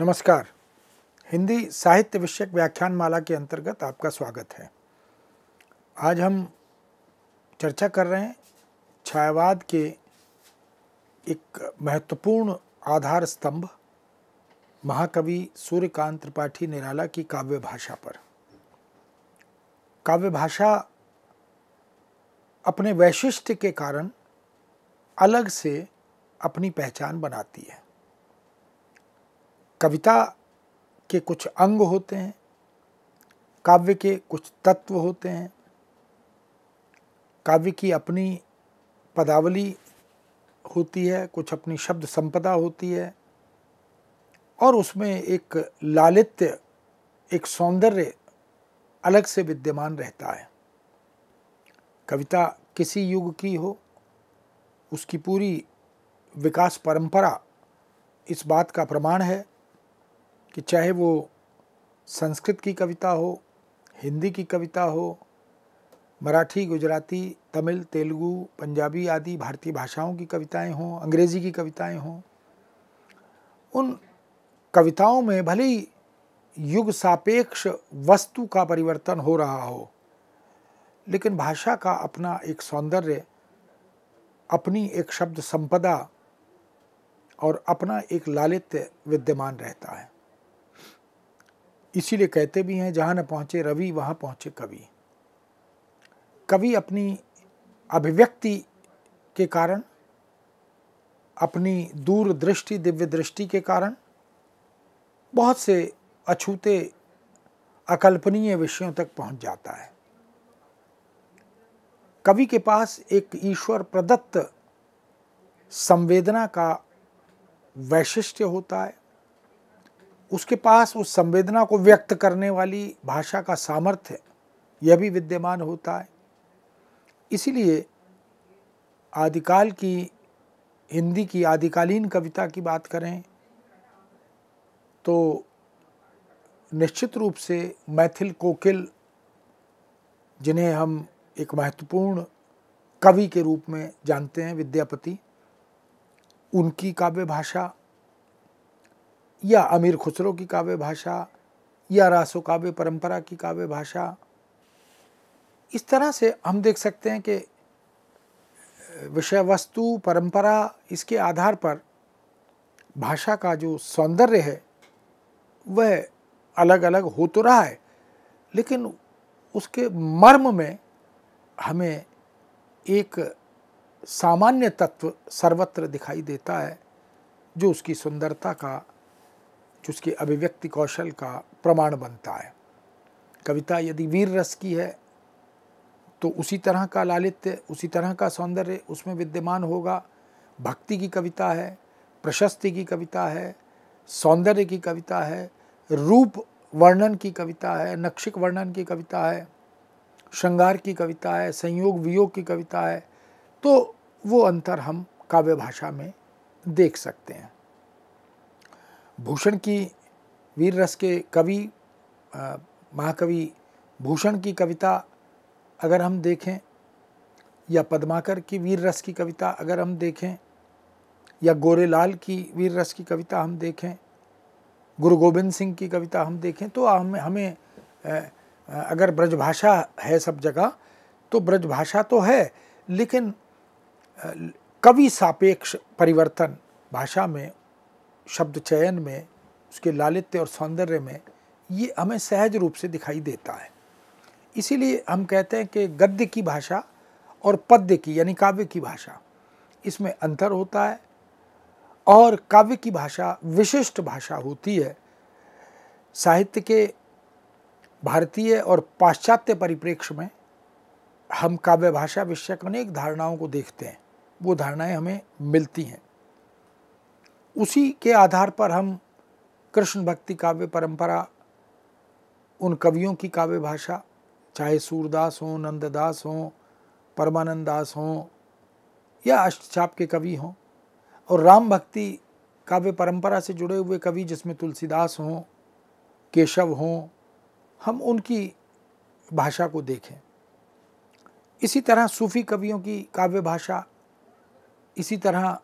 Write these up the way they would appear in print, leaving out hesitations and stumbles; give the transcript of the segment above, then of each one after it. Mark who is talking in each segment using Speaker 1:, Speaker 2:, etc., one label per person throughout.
Speaker 1: नमस्कार। हिंदी साहित्य विषयक व्याख्यान माला के अंतर्गत आपका स्वागत है। आज हम चर्चा कर रहे हैं छायावाद के एक महत्वपूर्ण आधार स्तंभ महाकवि सूर्यकांत त्रिपाठी निराला की काव्य भाषा पर। काव्य भाषा अपने वैशिष्ट्य के कारण अलग से अपनी पहचान बनाती है। कविता के कुछ अंग होते हैं, काव्य के कुछ तत्व होते हैं, काव्य की अपनी पदावली होती है, कुछ अपनी शब्द संपदा होती है और उसमें एक लालित्य, एक सौंदर्य अलग से विद्यमान रहता है। कविता किसी युग की हो, उसकी पूरी विकास परंपरा इस बात का प्रमाण है कि चाहे वो संस्कृत की कविता हो, हिंदी की कविता हो, मराठी, गुजराती, तमिल, तेलुगु, पंजाबी आदि भारतीय भाषाओं की कविताएं हों, अंग्रेजी की कविताएं हों, उन कविताओं में भले ही युग सापेक्ष वस्तु का परिवर्तन हो रहा हो, लेकिन भाषा का अपना एक सौंदर्य, अपनी एक शब्द संपदा और अपना एक लालित्य विद्यमान रहता है। इसीलिए कहते भी हैं, जहाँ न पहुँचे रवि वहाँ पहुँचे कवि। कवि अपनी अभिव्यक्ति के कारण, अपनी दूरदृष्टि, दिव्य दृष्टि के कारण बहुत से अछूते, अकल्पनीय विषयों तक पहुँच जाता है। कवि के पास एक ईश्वर प्रदत्त संवेदना का वैशिष्ट्य होता है। उसके पास उस संवेदना को व्यक्त करने वाली भाषा का सामर्थ्य यह भी विद्यमान होता है। इसीलिए आदिकाल की हिंदी की आदिकालीन कविता की बात करें तो निश्चित रूप से मैथिल कोकिल, जिन्हें हम एक महत्वपूर्ण कवि के रूप में जानते हैं, विद्यापति, उनकी काव्य भाषा, या अमीर खुसरो की काव्य भाषा, या रासो काव्य परंपरा की काव्य भाषा, इस तरह से हम देख सकते हैं कि विषय वस्तु, परंपरा, इसके आधार पर भाषा का जो सौंदर्य है वह अलग अलग हो तो रहा है, लेकिन उसके मर्म में हमें एक सामान्य तत्व सर्वत्र दिखाई देता है, जो उसकी सुंदरता का, जो उसके अभिव्यक्ति कौशल का प्रमाण बनता है। कविता यदि वीर रस की है तो उसी तरह का लालित्य, उसी तरह का सौंदर्य उसमें विद्यमान होगा। भक्ति की कविता है, प्रशस्ति की कविता है, सौंदर्य की कविता है, रूप वर्णन की कविता है, नक्षिक वर्णन की कविता है, श्रृंगार की कविता है, संयोग वियोग की कविता है, तो वो अंतर हम काव्य भाषा में देख सकते हैं। भूषण की वीर रस के कवि, महाकवि भूषण की कविता अगर हम देखें, या पद्माकर की वीर रस की कविता अगर हम देखें, या गोरेलाल की वीर रस की कविता हम देखें, गुरु गोविंद सिंह की कविता हम देखें, तो हमें अगर ब्रजभाषा है सब जगह, तो ब्रजभाषा तो है, लेकिन कवि सापेक्ष परिवर्तन भाषा में, शब्द चयन में, उसके लालित्य और सौंदर्य में, ये हमें सहज रूप से दिखाई देता है। इसीलिए हम कहते हैं कि गद्य की भाषा और पद्य की, यानी काव्य की भाषा, इसमें अंतर होता है और काव्य की भाषा विशिष्ट भाषा होती है। साहित्य के भारतीय और पाश्चात्य परिप्रेक्ष्य में हम काव्य भाषा विषयक अनेक धारणाओं को देखते हैं, वो धारणाएं हमें मिलती हैं। उसी के आधार पर हम कृष्ण भक्ति काव्य परंपरा, उन कवियों की काव्य भाषा, चाहे सूरदास हों, नंददास हों, परमानंद दास हों, या अष्टचाप के कवि हों, और राम भक्ति काव्य परंपरा से जुड़े हुए कवि जिसमें तुलसीदास हों, केशव हों, हम उनकी भाषा को देखें। इसी तरह सूफी कवियों की काव्य भाषा, इसी तरह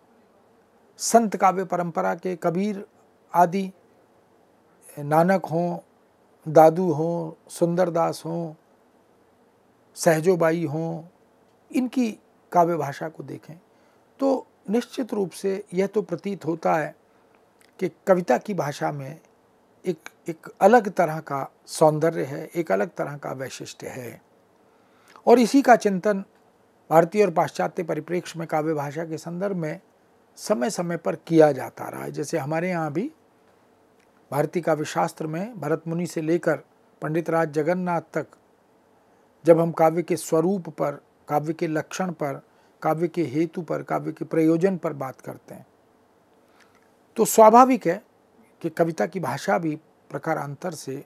Speaker 1: संत काव्य परंपरा के कबीर आदि नानक हों, दादू हों, सुंदरदास हों, सहजोबाई हों, इनकी काव्य भाषा को देखें तो निश्चित रूप से यह तो प्रतीत होता है कि कविता की भाषा में एक अलग तरह का सौंदर्य है, एक अलग तरह का वैशिष्ट्य है। और इसी का चिंतन भारतीय और पाश्चात्य परिप्रेक्ष्य में काव्य भाषा के संदर्भ में समय समय पर किया जाता रहा है। जैसे हमारे यहाँ भी भारतीय काव्य शास्त्र में भरत मुनि से लेकर पंडित राज जगन्नाथ तक जब हम काव्य के स्वरूप पर, काव्य के लक्षण पर, काव्य के हेतु पर, काव्य के प्रयोजन पर बात करते हैं तो स्वाभाविक है कि कविता की भाषा भी प्रकारांतर से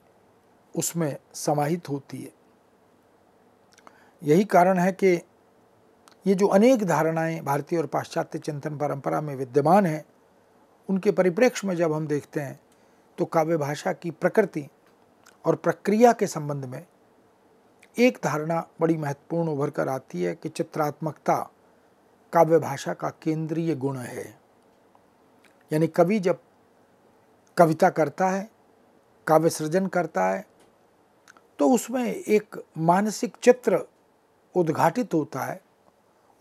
Speaker 1: उसमें समाहित होती है। यही कारण है कि ये जो अनेक धारणाएं भारतीय और पाश्चात्य चिंतन परंपरा में विद्यमान हैं, उनके परिप्रेक्ष्य में जब हम देखते हैं तो काव्य भाषा की प्रकृति और प्रक्रिया के संबंध में एक धारणा बड़ी महत्वपूर्ण उभर कर आती है कि चित्रात्मकता काव्य भाषा का केंद्रीय गुण है। यानी कवि जब कविता करता है, काव्य सृजन करता है तो उसमें एक मानसिक चित्र उद्घाटित होता है,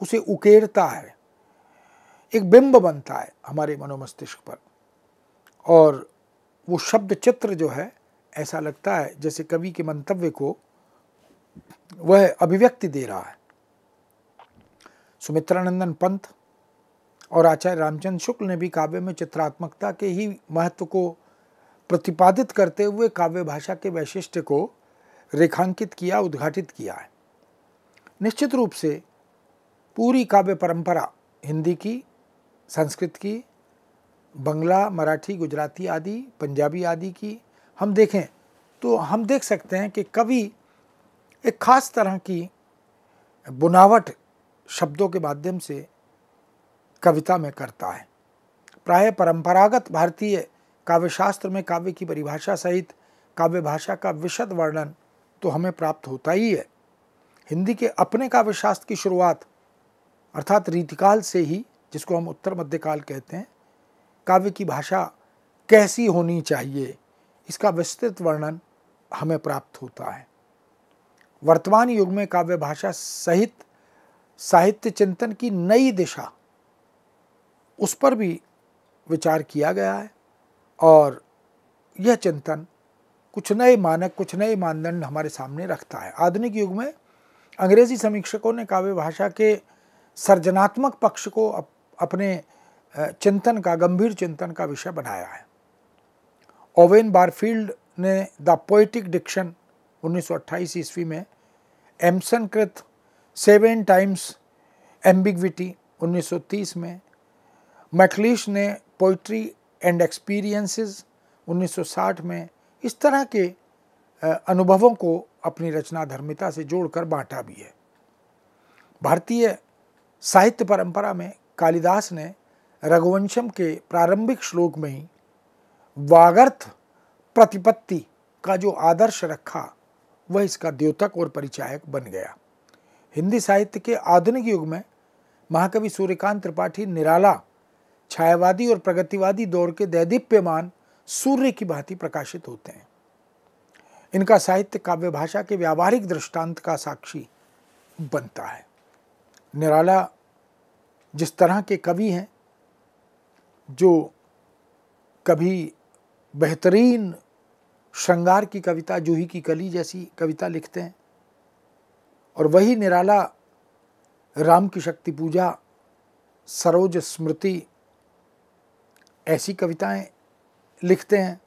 Speaker 1: उसे उकेरता है, एक बिंब बनता है हमारे मनोमस्तिष्क पर और वो शब्द चित्र जो है ऐसा लगता है जैसे कवि के मंतव्य को वह अभिव्यक्ति दे रहा है। सुमित्रानंदन पंत और आचार्य रामचंद्र शुक्ल ने भी काव्य में चित्रात्मकता के ही महत्व को प्रतिपादित करते हुए काव्य भाषा के वैशिष्ट्य को रेखांकित किया, उद्घाटित किया है। निश्चित रूप से पूरी काव्य परंपरा हिंदी की, संस्कृत की, बंगला, मराठी, गुजराती आदि, पंजाबी आदि की हम देखें तो हम देख सकते हैं कि कवि एक खास तरह की बुनावट शब्दों के माध्यम से कविता में करता है। प्रायः परंपरागत भारतीय काव्यशास्त्र में काव्य की परिभाषा सहित काव्य भाषा का विशद वर्णन तो हमें प्राप्त होता ही है। हिंदी के अपने काव्यशास्त्र की शुरुआत अर्थात रीतिकाल से ही, जिसको हम उत्तर मध्यकाल कहते हैं, काव्य की भाषा कैसी होनी चाहिए इसका विस्तृत वर्णन हमें प्राप्त होता है। वर्तमान युग में काव्य भाषा सहित साहित्य चिंतन की नई दिशा, उस पर भी विचार किया गया है और यह चिंतन कुछ नए मानक, कुछ नए मानदंड हमारे सामने रखता है। आधुनिक युग में अंग्रेजी समीक्षकों ने काव्य भाषा के सर्जनात्मक पक्ष को अपने चिंतन का, गंभीर चिंतन का विषय बनाया है। ओवेन बारफील्ड ने द पोएटिक डिक्शन 1928 ईस्वी में, एमसन कृत 7 टाइम्स एम्बिग्विटी 1930 में, मैकलिश ने पोइट्री एंड एक्सपीरियंसेस 1960 में इस तरह के अनुभवों को अपनी रचना धर्मिता से जोड़कर बांटा भी है। भारतीय साहित्य परंपरा में कालिदास ने रघुवंशम के प्रारंभिक श्लोक में ही वागर्थ प्रतिपत्ति का जो आदर्श रखा वह इसका द्योतक और परिचायक बन गया। हिंदी साहित्य के आधुनिक युग में महाकवि सूर्यकांत त्रिपाठी निराला, छायावादी और प्रगतिवादी दौर के दैदीप्यमान सूर्य की भांति प्रकाशित होते हैं। इनका साहित्य काव्य भाषा के व्यावहारिक दृष्टांत का साक्षी बनता है। निराला जिस तरह के कवि हैं जो कभी बेहतरीन श्रृंगार की कविता, जूही की कली जैसी कविता लिखते हैं, और वही निराला राम की शक्ति पूजा, सरोज स्मृति ऐसी कविताएं लिखते हैं।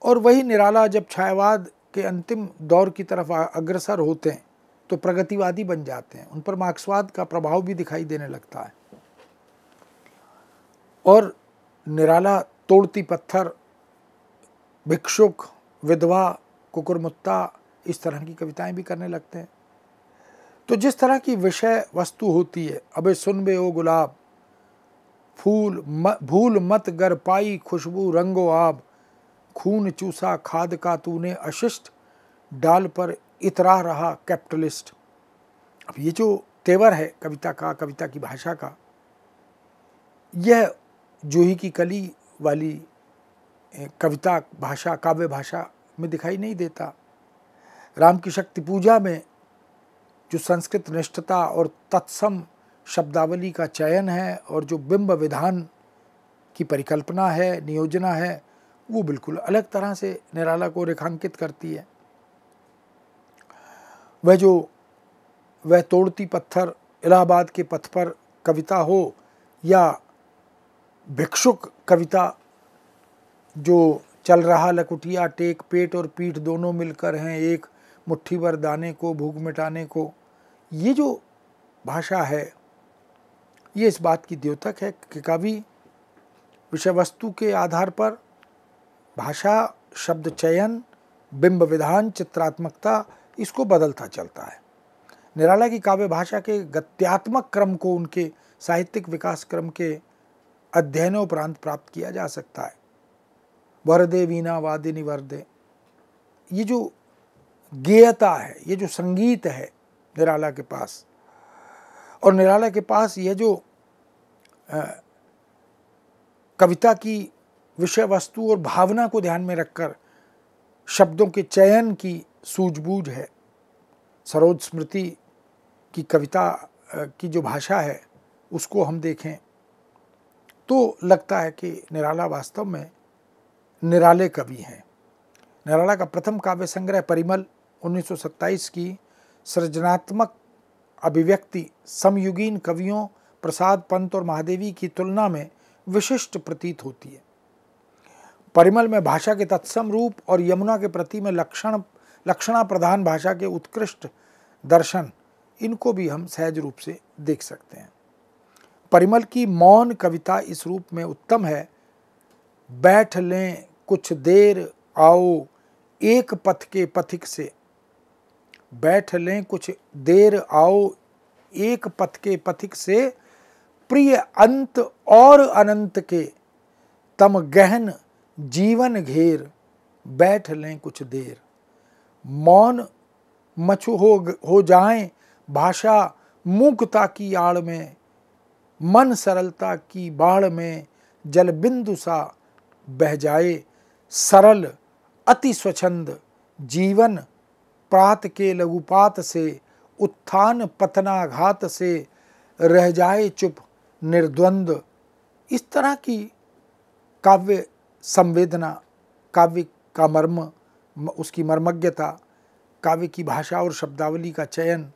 Speaker 1: और वही निराला जब छायावाद के अंतिम दौर की तरफ अग्रसर होते हैं तो प्रगतिवादी बन जाते हैं। उन पर मार्क्सवाद का प्रभाव भी दिखाई देने लगता है। और निराला तोड़ती पत्थर, भिक्षुक, विधवा, कुकुरमुत्ता इस तरह की कविताएं भी करने लगते हैं। तो जिस तरह की विषय वस्तु होती है, अबे सुन बे ओ गुलाब, भूल मत गर पाई खुशबू रंगो आब, खून चूसा खाद का तूने अशिष्ट, डाल पर इतरा रहा कैपिटलिस्ट। अब ये जो तेवर है कविता का, कविता की भाषा का, यह जूही की कली वाली कविता भाषा, काव्य भाषा में दिखाई नहीं देता। राम की शक्ति पूजा में जो संस्कृत निष्ठता और तत्सम शब्दावली का चयन है और जो बिंब विधान की परिकल्पना है, नियोजना है, वो बिल्कुल अलग तरह से निराला को रेखांकित करती है। वह तोड़ती पत्थर इलाहाबाद के पथ पर कविता हो या भिक्षुक कविता, जो चल रहा लकुटिया टेक, पेट और पीठ दोनों मिलकर हैं एक, मुट्ठी भर दाने को भूख मिटाने को, ये जो भाषा है ये इस बात की द्योतक है कि कवि विषय वस्तु के आधार पर भाषा, शब्द चयन, बिंब विधान, चित्रात्मकता इसको बदलता चलता है। निराला की काव्य भाषा के गत्यात्मक क्रम को उनके साहित्यिक विकास क्रम के अध्ययनों उपरांत प्राप्त किया जा सकता है। वरदे वीणा वादिनी वरदे, ये जो गेयता है, ये जो संगीत है निराला के पास, और निराला के पास यह जो कविता की विषय वस्तु और भावना को ध्यान में रखकर शब्दों के चयन की सूझबूझ है। सरोज स्मृति की कविता की जो भाषा है उसको हम देखें तो लगता है कि निराला वास्तव में निराले कवि हैं। निराला का प्रथम काव्य संग्रह परिमल 1927 की सृजनात्मक अभिव्यक्ति समयुगीन कवियों प्रसाद पंत और महादेवी की तुलना में विशिष्ट प्रतीत होती है। परिमल में भाषा के तत्सम रूप और यमुना के प्रति में लक्षणा प्रधान भाषा के उत्कृष्ट दर्शन, इनको भी हम सहज रूप से देख सकते हैं। परिमल की मौन कविता इस रूप में उत्तम है। बैठ लें कुछ देर आओ एक पथ के पथिक से, बैठ लें कुछ देर आओ एक पथ के पथिक से, प्रिय अंत और अनंत के तम गहन जीवन घेर, बैठ लें कुछ देर। मौन मछु हो जाएं भाषा मूकता की आड़ में, मन सरलता की बाढ़ में जल बिंदु सा बह जाए, सरल अति स्वच्छंद जीवन प्रात के लघुपात से, उत्थान पतनाघात से रह जाए चुप निर्द्वंद। इस तरह की काव्य संवेदना, काव्य का मर्म, उसकी मर्मज्ञता, काव्य की भाषा और शब्दावली का चयन,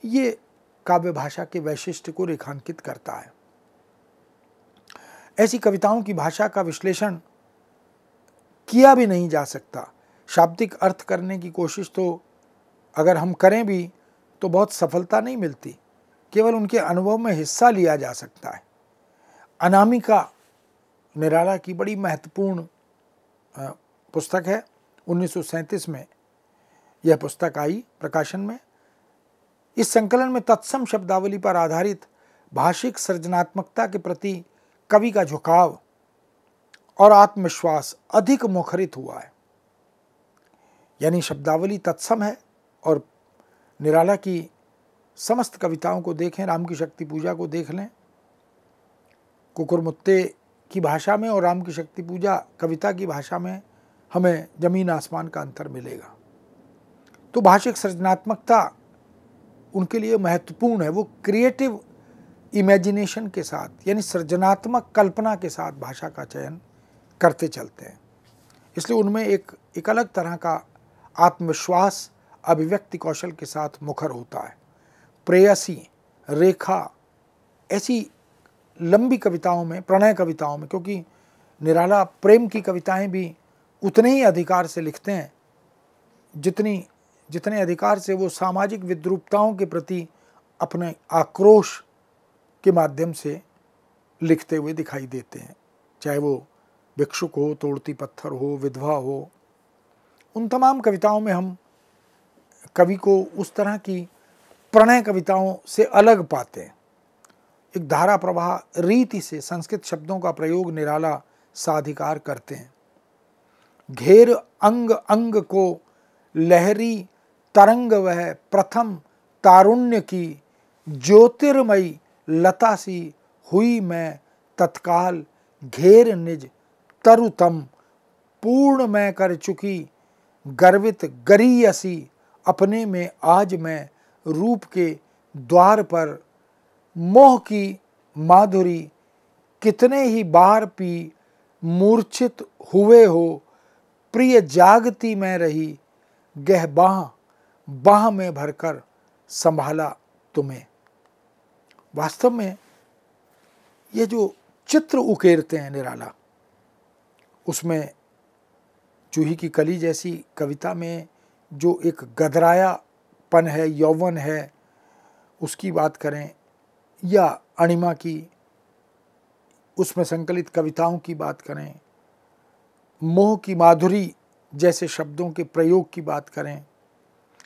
Speaker 1: ये काव्य भाषा के वैशिष्ट्य को रेखांकित करता है। ऐसी कविताओं की भाषा का विश्लेषण किया भी नहीं जा सकता। शाब्दिक अर्थ करने की कोशिश तो अगर हम करें भी तो बहुत सफलता नहीं मिलती, केवल उनके अनुभव में हिस्सा लिया जा सकता है। अनामिका निराला की बड़ी महत्वपूर्ण पुस्तक है। 1937 में यह पुस्तक आई प्रकाशन में। इस संकलन में तत्सम शब्दावली पर आधारित भाषिक सृजनात्मकता के प्रति कवि का झुकाव और आत्मविश्वास अधिक मुखरित हुआ है। यानी शब्दावली तत्सम है और निराला की समस्त कविताओं को देखें, राम की शक्ति पूजा को देख लें, कुकुरमुत्ते की भाषा में और राम की शक्ति पूजा कविता की भाषा में हमें जमीन आसमान का अंतर मिलेगा। तो भाषिक सृजनात्मकता उनके लिए महत्वपूर्ण है। वो क्रिएटिव इमेजिनेशन के साथ, यानी सृजनात्मक कल्पना के साथ भाषा का चयन करते चलते हैं। इसलिए उनमें एक अलग तरह का आत्मविश्वास अभिव्यक्ति कौशल के साथ मुखर होता है। प्रेयसी, रेखा, ऐसी लंबी कविताओं में, प्रणय कविताओं में, क्योंकि निराला प्रेम की कविताएं भी उतने ही अधिकार से लिखते हैं जितने अधिकार से वो सामाजिक विद्रूपताओं के प्रति अपने आक्रोश के माध्यम से लिखते हुए दिखाई देते हैं। चाहे वो भिक्षुक हो, तोड़ती पत्थर हो, विधवा हो, उन तमाम कविताओं में हम कवि को उस तरह की प्रणय कविताओं से अलग पाते हैं। एक धारा प्रवाह रीति से संस्कृत शब्दों का प्रयोग निराला साधिकार करते हैं। घेर अंग अंग को लहरी तरंग वह प्रथम तारुण्य की, ज्योतिर्मयी लता सी हुई मैं तत्काल, घेर निज तरुतम पूर्ण मैं कर चुकी गर्वित गरीयसी, अपने में आज मैं रूप के द्वार पर, मोह की माधुरी कितने ही बार पी, मूर्छित हुए हो प्रिय जागती मैं रही, गह बाह में भरकर संभाला तुम्हें। वास्तव में ये जो चित्र उकेरते हैं निराला, उसमें जूही की कली जैसी कविता में जो एक गदरायापन है, यौवन है, उसकी बात करें, या अणिमा की उसमें संकलित कविताओं की बात करें, मोह की माधुरी जैसे शब्दों के प्रयोग की बात करें,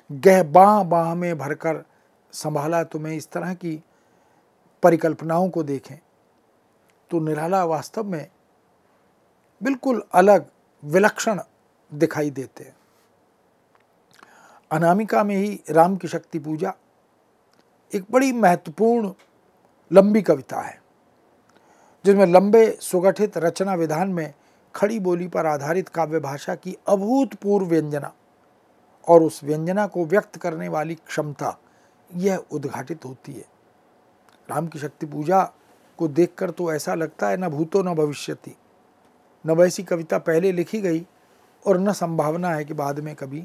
Speaker 1: गह बाह में भरकर संभाला तुम्हें, इस तरह की परिकल्पनाओं को देखें तो निराला वास्तव में बिल्कुल अलग, विलक्षण दिखाई देते हैं। अनामिका में ही राम की शक्ति पूजा एक बड़ी महत्वपूर्ण लंबी कविता है, जिसमें लंबे सुगठित रचना विधान में खड़ी बोली पर आधारित काव्य भाषा की अभूतपूर्व व्यंजना और उस व्यंजना को व्यक्त करने वाली क्षमता यह उद्घाटित होती है। राम की शक्ति पूजा को देखकर तो ऐसा लगता है न भूतो न भविष्यति, न वैसी कविता पहले लिखी गई और न संभावना है कि बाद में कभी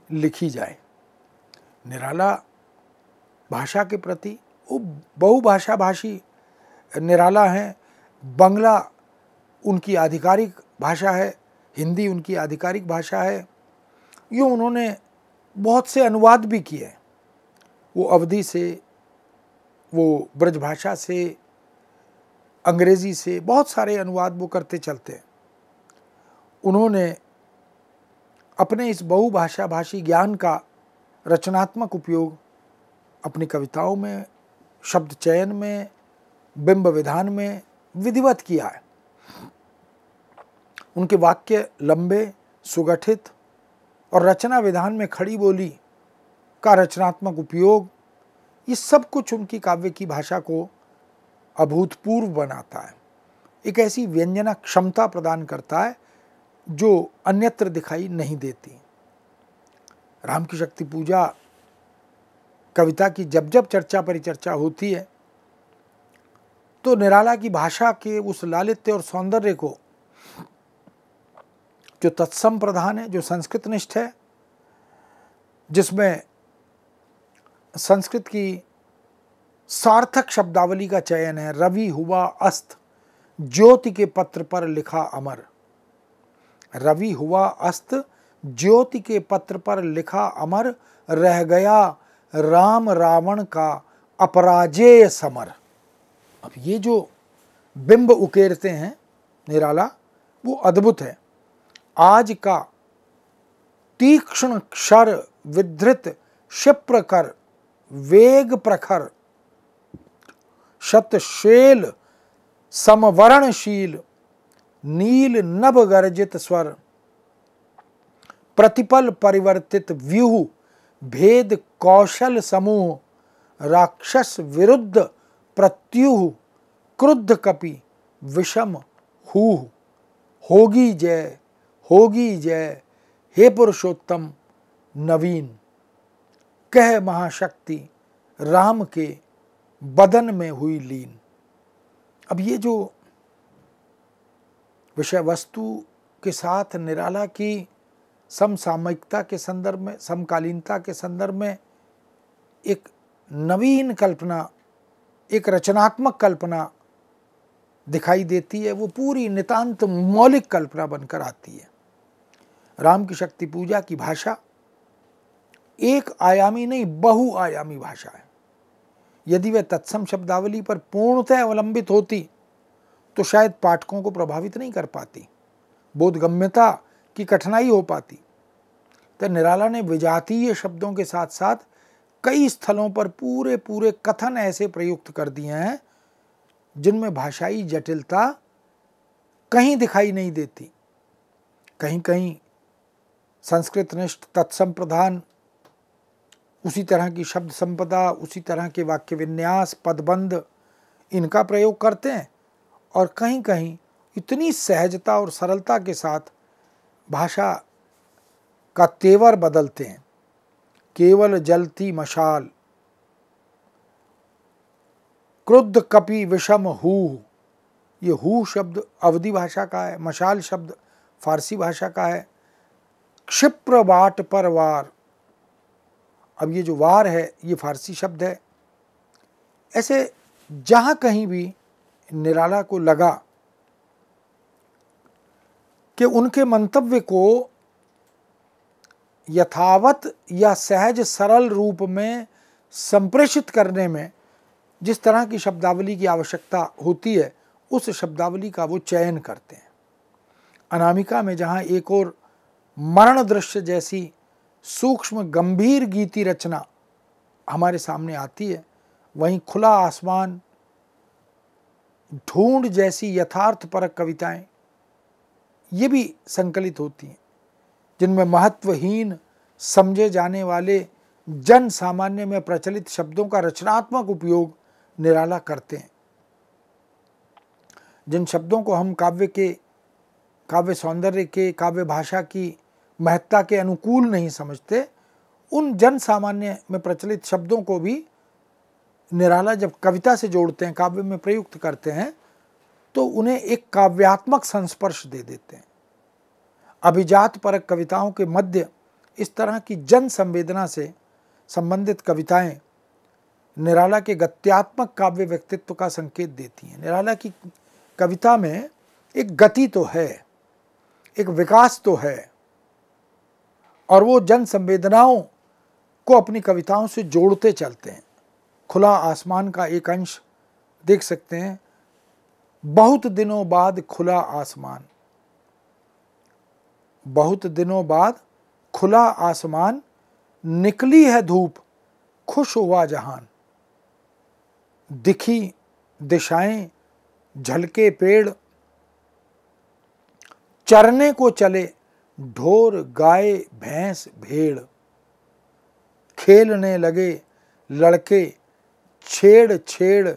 Speaker 1: लिखी जाए। निराला भाषा के प्रति वो बहुभाषा भाषी निराला हैं। बंगला उनकी आधिकारिक भाषा है, हिंदी उनकी आधिकारिक भाषा है। यूँ उन्होंने बहुत से अनुवाद भी किए, वो अवधी से, वो ब्रजभाषा से, अंग्रेजी से, बहुत सारे अनुवाद वो करते चलते हैं। उन्होंने अपने इस बहुभाषा भाषी ज्ञान का रचनात्मक उपयोग अपनी कविताओं में, शब्द चयन में, बिंब विधान में विधिवत किया है। उनके वाक्य लंबे, सुगठित और रचना विधान में खड़ी बोली का रचनात्मक उपयोग, ये सब कुछ उनकी काव्य की भाषा को अभूतपूर्व बनाता है, एक ऐसी व्यंजना क्षमता प्रदान करता है जो अन्यत्र दिखाई नहीं देती। राम की शक्ति पूजा कविता की जब जब चर्चा परिचर्चा होती है तो निराला की भाषा के उस लालित्य और सौंदर्य को, जो तत्सम प्रधान है, जो संस्कृत निष्ठ है, जिसमें संस्कृत की सार्थक शब्दावली का चयन है, रवि हुआ अस्त, ज्योति के पत्र पर लिखा अमर। रवि हुआ अस्त, ज्योति के पत्र पर लिखा अमर, रह गया राम रावण का अपराजेय समर। अब ये जो बिंब उकेरते हैं निराला, वो अद्भुत है। आज का तीक्ष्ण क्षर विधृत क्षिप्र कर, वेग प्रखर शतशेल समवरणशील, नील नभ गर्जित स्वर, प्रतिपल परिवर्तित व्यूह, भेद कौशल समूह, राक्षस विरुद्ध प्रत्युह, क्रुद्ध कपि विषम हूह, होगी जय होगी जय, हे पुरुषोत्तम नवीन, कह महाशक्ति राम के बदन में हुई लीन। अब ये जो विषय वस्तु के साथ निराला की समसामयिकता के संदर्भ में, समकालीनता के संदर्भ में एक नवीन कल्पना, एक रचनात्मक कल्पना दिखाई देती है, वो पूरी नितांत मौलिक कल्पना बनकर आती है। राम की शक्ति पूजा की भाषा एक आयामी नहीं, बहुआयामी भाषा है। यदि वह तत्सम शब्दावली पर पूर्णतः अवलंबित होती तो शायद पाठकों को प्रभावित नहीं कर पाती, बोधगम्यता की कठिनाई हो पाती। तो निराला ने विजातीय शब्दों के साथ साथ कई स्थलों पर पूरे पूरे कथन ऐसे प्रयुक्त कर दिए हैं जिनमें भाषाई जटिलता कहीं दिखाई नहीं देती। कहीं कहीं संस्कृतनिष्ठ तत्सम प्रधान उसी तरह की शब्द संपदा, उसी तरह के वाक्य विन्यास, पदबंध, इनका प्रयोग करते हैं, और कहीं कहीं इतनी सहजता और सरलता के साथ भाषा का तेवर बदलते हैं। केवल जलती मशाल, क्रुद्ध कपि विषम हूह, ये हूह शब्द अवधी भाषा का है, मशाल शब्द फारसी भाषा का है। क्षिप्र बाट पर वार, अब ये जो वार है ये फारसी शब्द है। ऐसे जहाँ कहीं भी निराला को लगा कि उनके मंतव्य को यथावत या सहज सरल रूप में संप्रेषित करने में जिस तरह की शब्दावली की आवश्यकता होती है, उस शब्दावली का वो चयन करते हैं। अनामिका में जहाँ एक और मरण दृश्य जैसी सूक्ष्म गंभीर गीति रचना हमारे सामने आती है, वहीं खुला आसमान, ढूंढ जैसी यथार्थ परक कविताएं ये भी संकलित होती हैं, जिनमें महत्वहीन समझे जाने वाले जन सामान्य में प्रचलित शब्दों का रचनात्मक उपयोग निराला करते हैं। जिन शब्दों को हम काव्य सौंदर्य के, काव्य भाषा की महत्ता के अनुकूल नहीं समझते, उन जन सामान्य में प्रचलित शब्दों को भी निराला जब कविता से जोड़ते हैं, काव्य में प्रयुक्त करते हैं, तो उन्हें एक काव्यात्मक संस्पर्श दे देते हैं। अभिजात परक कविताओं के मध्य इस तरह की जन संवेदना से संबंधित कविताएं निराला के गत्यात्मक काव्य व्यक्तित्व का संकेत देती हैं। निराला की कविता में एक गति तो है, एक विकास तो है, और वो जन संवेदनाओं को अपनी कविताओं से जोड़ते चलते हैं। खुला आसमान का एक अंश देख सकते हैं। बहुत दिनों बाद खुला आसमान, बहुत दिनों बाद खुला आसमान, निकली है धूप खुश हुआ जहान, दिखी दिशाएं झलके पेड़, चरने को चले ढोर गाय भैंस भेड़, खेलने लगे लड़के छेड़ छेड़,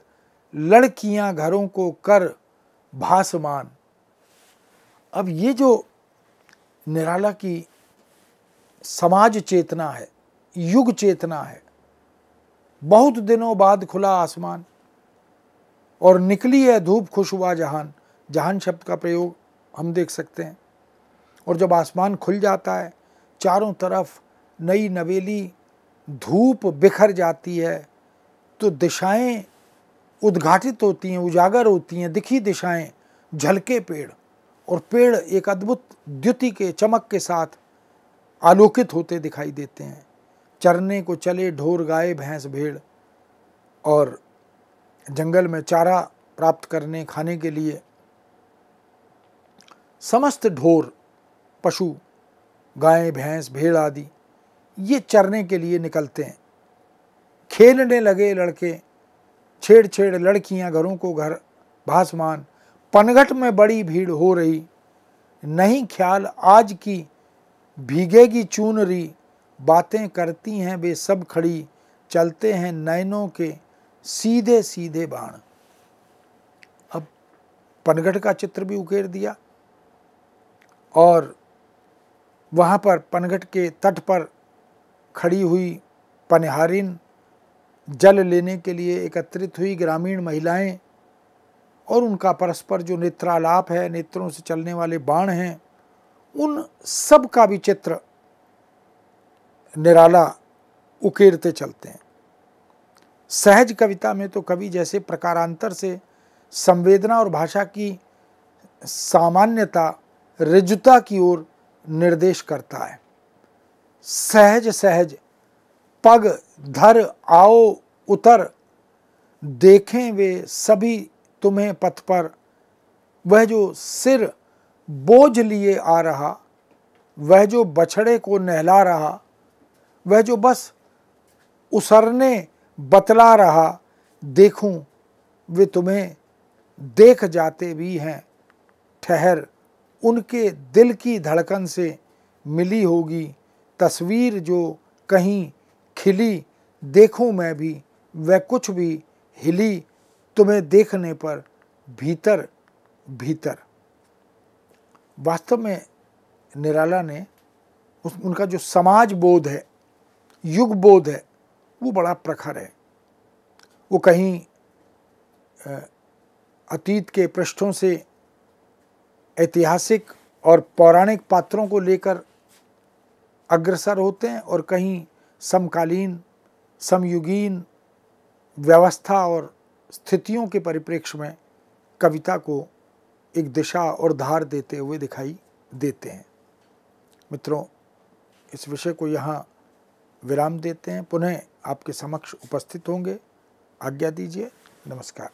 Speaker 1: लड़कियां घरों को कर भासमान। अब ये जो निराला की समाज चेतना है, युग चेतना है, बहुत दिनों बाद खुला आसमान और निकली है धूप खुश हुआ जहान, जहान शब्द का प्रयोग हम देख सकते हैं। और जब आसमान खुल जाता है, चारों तरफ नई नवेली धूप बिखर जाती है, तो दिशाएं उद्घाटित होती हैं, उजागर होती हैं, दिखी दिशाएं, झलके पेड़, और पेड़ एक अद्भुत द्युति के चमक के साथ आलोकित होते दिखाई देते हैं। चरने को चले ढोर गाय भैंस भेड़, और जंगल में चारा प्राप्त करने खाने के लिए समस्त ढोर पशु, गाय भैंस भेड़ आदि, ये चरने के लिए निकलते हैं। खेलने लगे लड़के छेड़ छेड़, लड़कियां घरों को घर भासमान, पनघट में बड़ी भीड़ हो रही, नहीं ख्याल आज की भीगेगी चूनरी, बातें करती हैं वे सब खड़ी, चलते हैं नैनों के सीधे सीधे बाण। अब पनघट का चित्र भी उकेर दिया, और वहाँ पर पनघट के तट पर खड़ी हुई पनिहारिन, जल लेने के लिए एकत्रित हुई ग्रामीण महिलाएं, और उनका परस्पर जो नेत्रालाप है, नेत्रों से चलने वाले बाण हैं, उन सब का भी चित्र निराला उकेरते चलते हैं। सहज कविता में तो कवि जैसे प्रकारांतर से संवेदना और भाषा की सामान्यता, ऋजुता की ओर निर्देश करता है। सहज सहज पग धर आओ उतर, देखें वे सभी तुम्हें पथ पर, वह जो सिर बोझ लिए आ रहा, वह जो बछड़े को नहला रहा, वह जो बस उसरने बतला रहा, देखूं वे तुम्हें देख जाते भी हैं, ठहर उनके दिल की धड़कन से मिली होगी तस्वीर जो कहीं खिली, देखूं मैं भी वह कुछ भी हिली, तुम्हें देखने पर भीतर भीतर। वास्तव में निराला ने उनका जो समाज बोध है, युग बोध है, वो बड़ा प्रखर है। वो कहीं अतीत के पृष्ठों से ऐतिहासिक और पौराणिक पात्रों को लेकर अग्रसर होते हैं और कहीं समकालीन, समयुगीन व्यवस्था और स्थितियों के परिप्रेक्ष्य में कविता को एक दिशा और धार देते हुए दिखाई देते हैं। मित्रों, इस विषय को यहाँ विराम देते हैं, पुनः आपके समक्ष उपस्थित होंगे। आज्ञा दीजिए। नमस्कार।